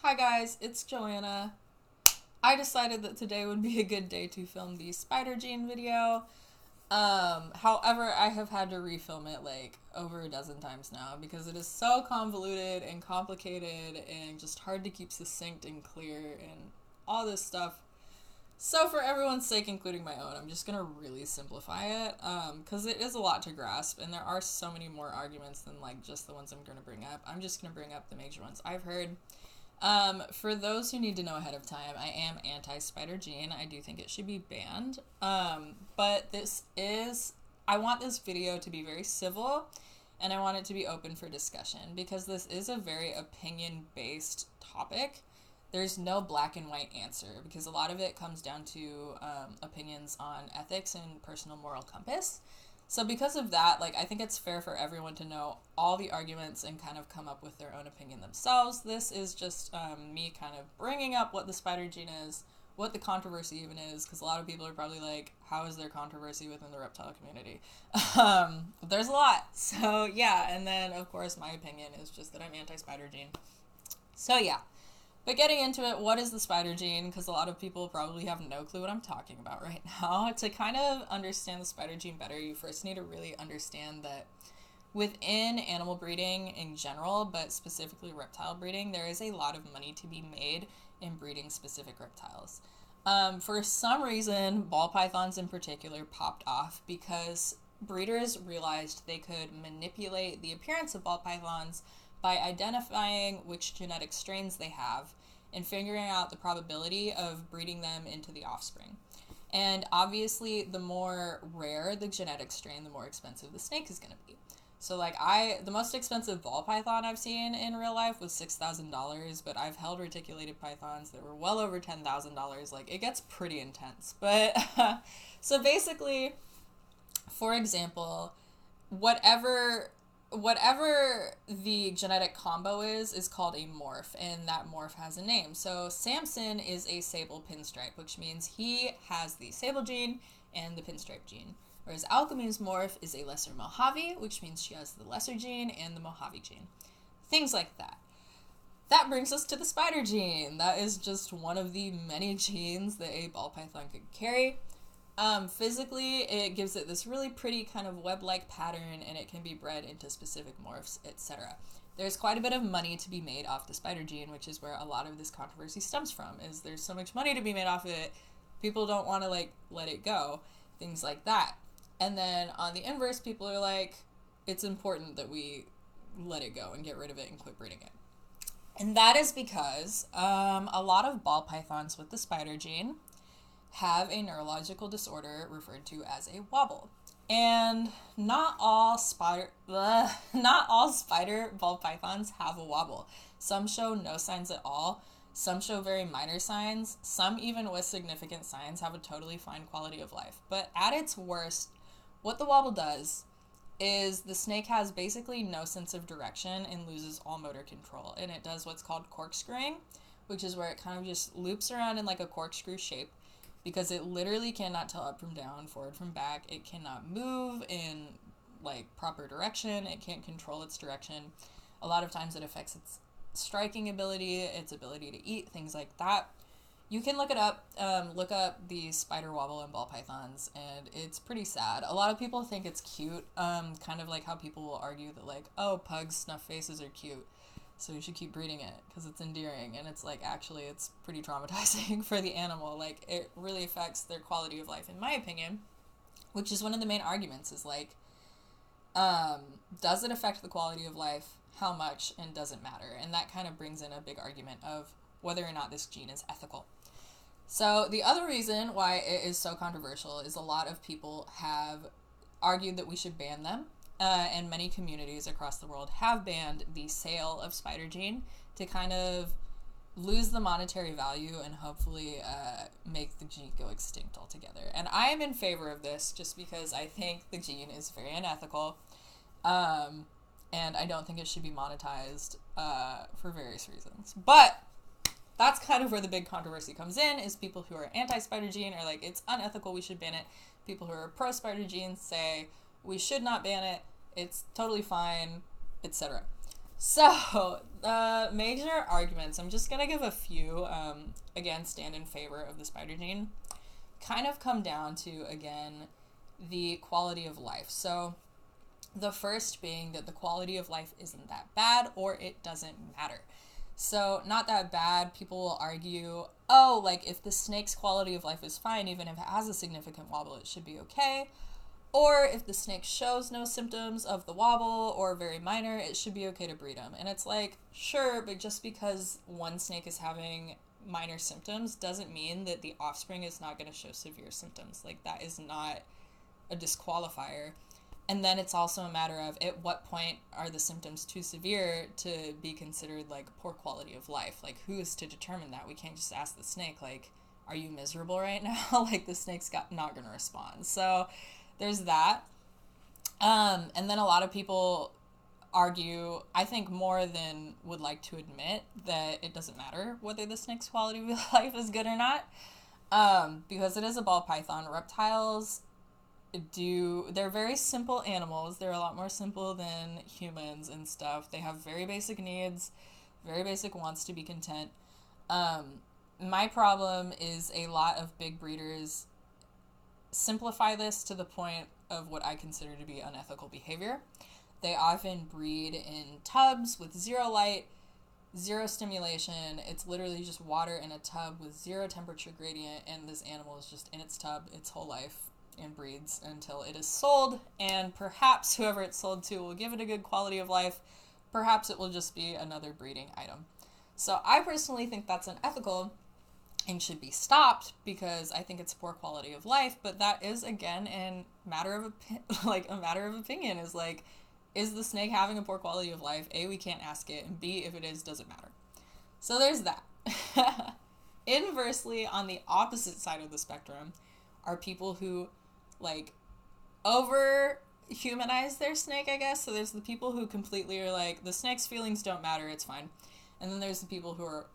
Hi guys, it's Joanna. I decided that today would be a good day to film the Spider Gene video. However, I have had to refilm it like over a dozen times now because it is so convoluted and complicated and just hard to keep succinct and clear and all this stuff. So for everyone's sake, including my own, I'm just gonna really simplify it because it is a lot to grasp and there are so many more arguments than like just the ones I'm gonna bring up. I'm just gonna bring up the major ones I've heard. For those who need to know ahead of time, I am anti-spider gene. I do think it should be banned. But I want this video to be very civil and I want it to be open for discussion because this is a very opinion-based topic. There's no black and white answer because a lot of it comes down to opinions on ethics and personal moral compass. So because of that, I think it's fair for everyone to know all the arguments and kind of come up with their own opinion themselves. This is just me kind of bringing up what the spider gene is, what the controversy even is, because a lot of people are probably like, how is there controversy within the reptile community? There's a lot. So yeah, and then of course my opinion is just that I'm anti-spider gene. So yeah. But getting into it, what is the spider gene? Because a lot of people probably have no clue what I'm talking about right now. To kind of understand the spider gene better, you first need to really understand that within animal breeding in general, but specifically reptile breeding, there is a lot of money to be made in breeding specific reptiles. For some reason, ball pythons in particular popped off because breeders realized they could manipulate the appearance of ball pythons by identifying which genetic strains they have and figuring out the probability of breeding them into the offspring. And obviously, the more rare the genetic strain, the more expensive the snake is going to be. So the most expensive ball python I've seen in real life was $6,000, but I've held reticulated pythons that were well over $10,000. It gets pretty intense. But so basically, for example, whatever the genetic combo is called a morph, and that morph has a name. So Samson is a sable pinstripe, which means he has the sable gene and the pinstripe gene. Whereas Alchemy's morph is a lesser Mojave, which means she has the lesser gene and the Mojave gene. Things like that. That brings us to the spider gene. That is just one of the many genes that a ball python could carry. Physically, it gives it this really pretty kind of web-like pattern, and it can be bred into specific morphs, etc. There's quite a bit of money to be made off the spider gene, which is where a lot of this controversy stems from, is there's so much money to be made off of it, people don't want to, let it go, things like that. And then on the inverse, people are like, it's important that we let it go and get rid of it and quit breeding it. And that is because a lot of ball pythons with the spider gene have a neurological disorder referred to as a wobble. And not all spider ball pythons have a wobble. Some show no signs at all. Some show very minor signs. Some, even with significant signs, have a totally fine quality of life. But at its worst, what the wobble does is the snake has basically no sense of direction and loses all motor control. And it does what's called corkscrewing, which is where it kind of just loops around in like a corkscrew shape, because it literally cannot tell up from down, forward from back. It cannot move in proper direction. It can't control its direction. A lot of times it affects its striking ability, its ability to eat, things like that. You can look it up, look up the spider wobble in ball pythons, and it's pretty sad. A lot of people think it's cute, kind of like how people will argue that oh, pugs snuff faces are cute, so you should keep breeding it because it's endearing. And it's actually it's pretty traumatizing for the animal. It really affects their quality of life, in my opinion, which is one of the main arguments is does it affect the quality of life? How much? And does it matter? And that kind of brings in a big argument of whether or not this gene is ethical. So the other reason why it is so controversial is a lot of people have argued that we should ban them. And many communities across the world have banned the sale of spider gene to kind of lose the monetary value and hopefully make the gene go extinct altogether. And I am in favor of this just because I think the gene is very unethical, and I don't think it should be monetized for various reasons. But that's kind of where the big controversy comes in, is people who are anti-spider gene are like, it's unethical, we should ban it. People who are pro-spider gene say, we should not ban it, it's totally fine, etc. So, major arguments, I'm just gonna give a few, again, stand in favor of the spider gene, kind of come down to, again, the quality of life. So, the first being that the quality of life isn't that bad or it doesn't matter. So, not that bad, people will argue, oh, like if the snake's quality of life is fine, even if it has a significant wobble, it should be okay. Or if the snake shows no symptoms of the wobble or very minor, it should be okay to breed them. And it's like, sure, but just because one snake is having minor symptoms doesn't mean that the offspring is not going to show severe symptoms. Like, that is not a disqualifier. And then it's also a matter of at what point are the symptoms too severe to be considered like poor quality of life? Like, who is to determine that? We can't just ask the snake, like, are you miserable right now? Like, the snake's not going to respond. So there's that. And then a lot of people argue, I think more than would like to admit, that it doesn't matter whether the snake's quality of life is good or not, because it is a ball python. Reptiles they're very simple animals. They're a lot more simple than humans and stuff. They have very basic needs, very basic wants to be content. My problem is a lot of big breeders simplify this to the point of what I consider to be unethical behavior. They often breed in tubs with zero light, zero stimulation. It's literally just water in a tub with zero temperature gradient, and this animal is just in its tub its whole life and breeds until it is sold, and perhaps whoever it's sold to will give it a good quality of life. Perhaps it will just be another breeding item. So I personally think that's unethical and should be stopped because I think it's poor quality of life, but that is again a matter of opinion. Is like, is the snake having a poor quality of life? A, we can't ask it, and B, if it is, does it matter? So there's that. Inversely, on the opposite side of the spectrum are people who like over humanize their snake, I guess. So there's the people who completely are like, the snake's feelings don't matter, it's fine. And then there's the people who are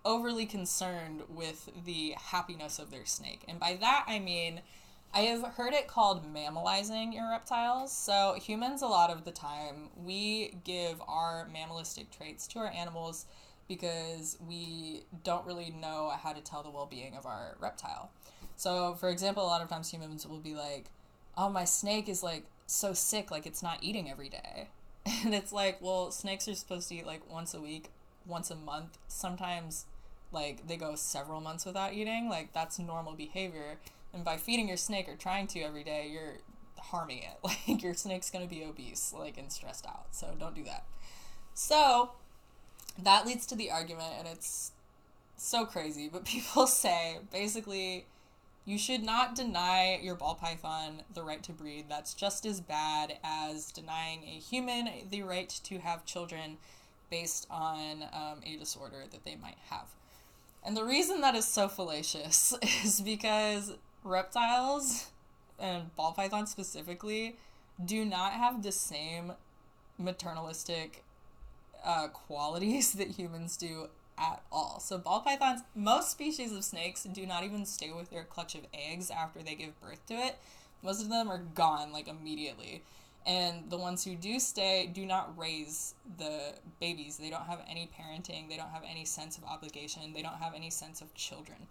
overly concerned with the happiness of their snake. And by that I mean, I have heard it called mammalizing your reptiles. So humans, a lot of the time, we give our mammalistic traits to our animals because we don't really know how to tell the well-being of our reptile. So, for example, a lot of times humans will be like, oh, my snake is, like, so sick, like, it's not eating every day. And it's like, well, snakes are supposed to eat, like, once a week, once a month. Sometimes, like, they go several months without eating. Like, that's normal behavior. And by feeding your snake or trying to every day, you're harming it. Like, your snake's going to be obese, like, and stressed out. So don't do that. So that leads to the argument, and it's so crazy. But people say, basically, you should not deny your ball python the right to breed. That's just as bad as denying a human the right to have children based on a disorder that they might have. And the reason that is so fallacious is because reptiles, and ball pythons specifically, do not have the same maternalistic qualities that humans do at all. So ball pythons, most species of snakes do not even stay with their clutch of eggs after they give birth to it. Most of them are gone, like, immediately. And the ones who do stay do not raise the babies. They don't have any parenting. They don't have any sense of obligation. They don't have any sense of children.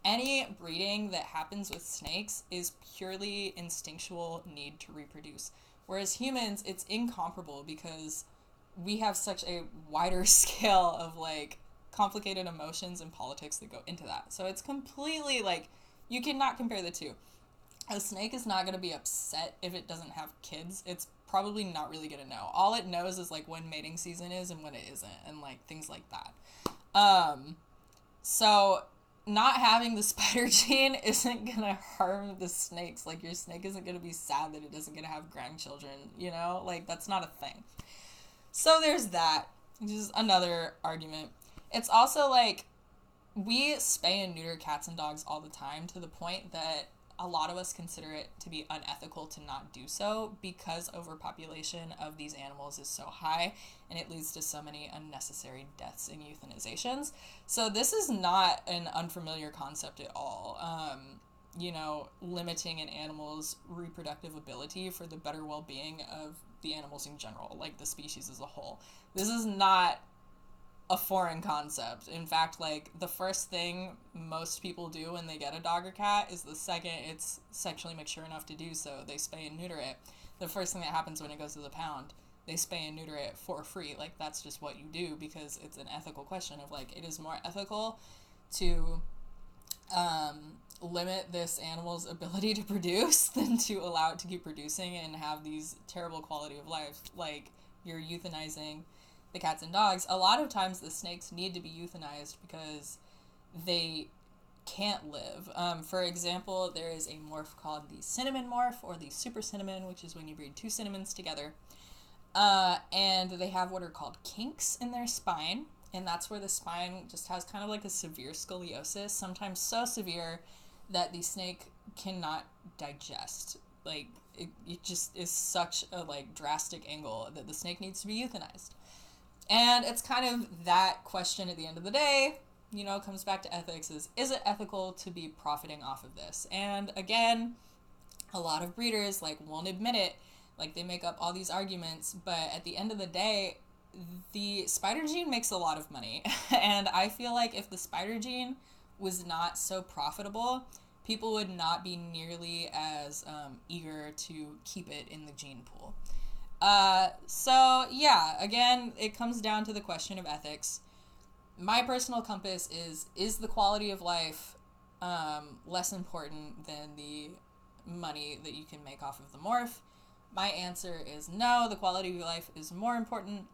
Any breeding that happens with snakes is purely instinctual need to reproduce. Whereas humans, it's incomparable because we have such a wider scale of, like, complicated emotions and politics that go into that. So it's completely, like, you cannot compare the two. A snake is not going to be upset if it doesn't have kids. It's probably not really going to know. All it knows is, like, when mating season is and when it isn't, and, like, things like that. So not having the spider gene isn't going to harm the snakes. Like, your snake isn't going to be sad that it doesn't get to have grandchildren, you know? Like, that's not a thing. So there's that, which is another argument. It's also, like, we spay and neuter cats and dogs all the time to the point that a lot of us consider it to be unethical to not do so because overpopulation of these animals is so high and it leads to so many unnecessary deaths and euthanizations. So this is not an unfamiliar concept at all. you know, limiting an animal's reproductive ability for the better well-being of the animals in general, like the species as a whole. This is not a foreign concept. In fact, like, the first thing most people do when they get a dog or cat is the second it's sexually mature enough to do so, they spay and neuter it. The first thing that happens when it goes to the pound, they spay and neuter it for free. Like, that's just what you do, because it's an ethical question of, like, it is more ethical to limit this animal's ability to produce than to allow it to keep producing and have these terrible quality of life. Like, you're euthanizing the cats and dogs. A lot of times the snakes need to be euthanized because they can't live. For example, there is a morph called the cinnamon morph, or the super cinnamon, which is when you breed two cinnamons together. And they have what are called kinks in their spine, and that's where the spine just has kind of like a severe scoliosis, sometimes so severe that the snake cannot digest. Like, it just is such a, like, drastic angle that the snake needs to be euthanized. And it's kind of that question at the end of the day, you know, comes back to ethics, is it ethical to be profiting off of this? And again, a lot of breeders, like, won't admit it. Like, they make up all these arguments, but at the end of the day, the spider gene makes a lot of money. And I feel like if the spider gene was not so profitable, people would not be nearly as eager to keep it in the gene pool. So yeah, again, it comes down to the question of ethics. My personal compass is the quality of life less important than the money that you can make off of the morph? My answer is no, the quality of life is more important.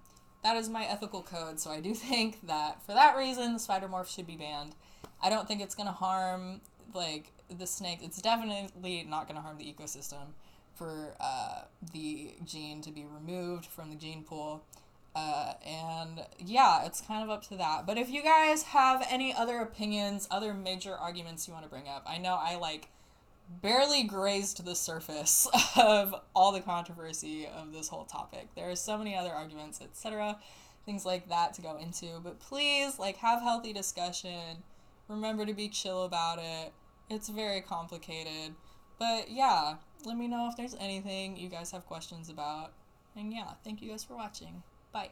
That is my ethical code, so I do think that for that reason, the spider morph should be banned. I don't think it's going to harm, like, the snake. It's definitely not going to harm the ecosystem for the gene to be removed from the gene pool. And yeah, it's kind of up to that. But if you guys have any other opinions, other major arguments you want to bring up, I know I, like, barely grazed the surface of all the controversy of this whole topic. There are so many other arguments, etc., things like that to go into. But please, like, have healthy discussion. Remember to be chill about it. It's very complicated. But yeah, let me know if there's anything you guys have questions about. And yeah, thank you guys for watching. Bye.